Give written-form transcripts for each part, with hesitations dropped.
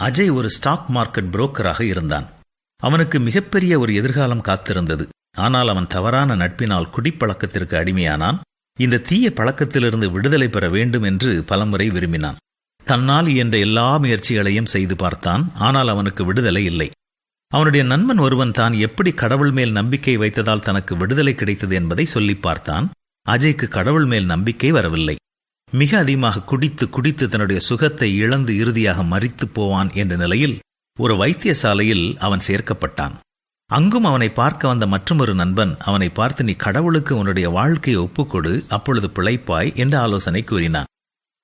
அஜய் ஒரு stock market புரோக்கராக இருந்தான். அவனுக்கு மிகப்பெரிய ஒரு எதிர்காலம் காத்திருந்தது. ஆனால் அவன் தவறான நட்பினால் குடிப்பழக்கத்திற்கு அடிமையானான். இந்த தீய பழக்கத்திலிருந்து விடுதலை பெற வேண்டும் என்று பலமுறை விரும்பினான். தன்னால் இயன்ற எல்லா முயற்சிகளையும் செய்து பார்த்தான். ஆனால் அவனுக்கு விடுதலை இல்லை. அவனுடைய நண்பன் ஒருவன் தான் எப்படி கடவுள் மேல் நம்பிக்கை வைத்ததால் தனக்கு விடுதலை கிடைத்தது என்பதை சொல்லி பார்த்தான். அஜய்க்கு கடவுள் மேல் நம்பிக்கை வரவில்லை. மிக அதிகமாக குடித்து குடித்து தன்னுடைய சுகத்தை இழந்து இறுதியாக மரித்து போவான் என்ற நிலையில் ஒரு வைத்தியசாலையில் அவன் சேர்க்கப்பட்டான். அங்கும் அவனை பார்க்க வந்த மற்றொரு நண்பன் அவனை பார்த்து, நீ கடவுளுக்கு உன்னுடைய வாழ்க்கையை ஒப்புக்கொடு, அப்பொழுது பிழைப்பாய் என்று ஆலோசனை கூறினான்.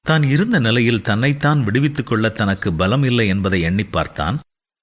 தான் இருந்த நிலையில் தன்னைத்தான் விடுவித்துக் கொள்ள தனக்கு பலம் இல்லை என்பதை எண்ணி பார்த்தான்.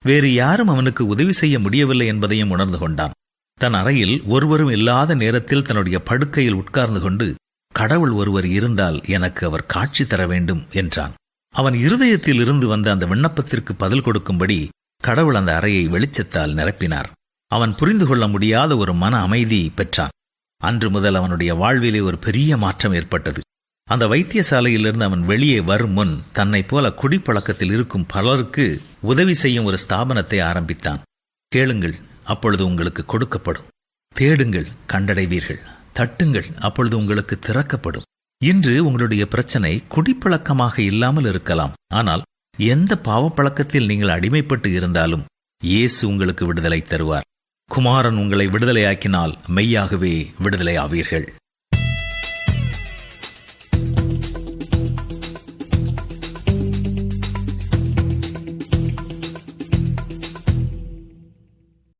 வேறு யாரும் அவனுக்கு உதவி செய்ய முடியவில்லை என்பதையும் உணர்ந்து கொண்டான். தன் அறையில் ஒருவரும் இல்லாத நேரத்தில் தன்னுடைய படுக்கையில் உட்கார்ந்து கொண்டு, கடவுள் ஒருவர் இருந்தால் எனக்கு அவர் காட்சி தர வேண்டும் என்றான். அவன் இருதயத்தில் இருந்து வந்த அந்த விண்ணப்பத்திற்கு பதில் கொடுக்கும்படி கடவுள் அந்த அறையை வெளிச்சத்தால் நிரப்பினார். அவன் புரிந்து கொள்ள முடியாத ஒரு மன அமைதி பெற்றான். அன்று முதல் அவனுடைய வாழ்விலே ஒரு பெரிய மாற்றம் ஏற்பட்டது. அந்த வைத்தியசாலையிலிருந்து அவன் வெளியே வரும் முன் தன்னைப் போல குடிப்பழக்கத்தில் இருக்கும் பலருக்கு உதவி செய்யும் ஒரு ஸ்தாபனத்தை ஆரம்பித்தான். கேளுங்கள், அப்பொழுது உங்களுக்கு கொடுக்கப்படும். தேடுங்கள், கண்டடைவீர்கள். தட்டுங்கள், அப்பொழுது உங்களுக்கு திறக்கப்படும். இன்று உங்களுடைய பிரச்சனை குடிப்பழக்கமாக இல்லாமல் இருக்கலாம். ஆனால் எந்த பாவப்பழக்கத்தில் நீங்கள் அடிமைப்பட்டு இருந்தாலும் இயேசு உங்களுக்கு விடுதலை தருவார். குமாரன் உங்களை விடுதலையாக்கினால் மெய்யாகவே விடுதலை ஆவீர்கள்.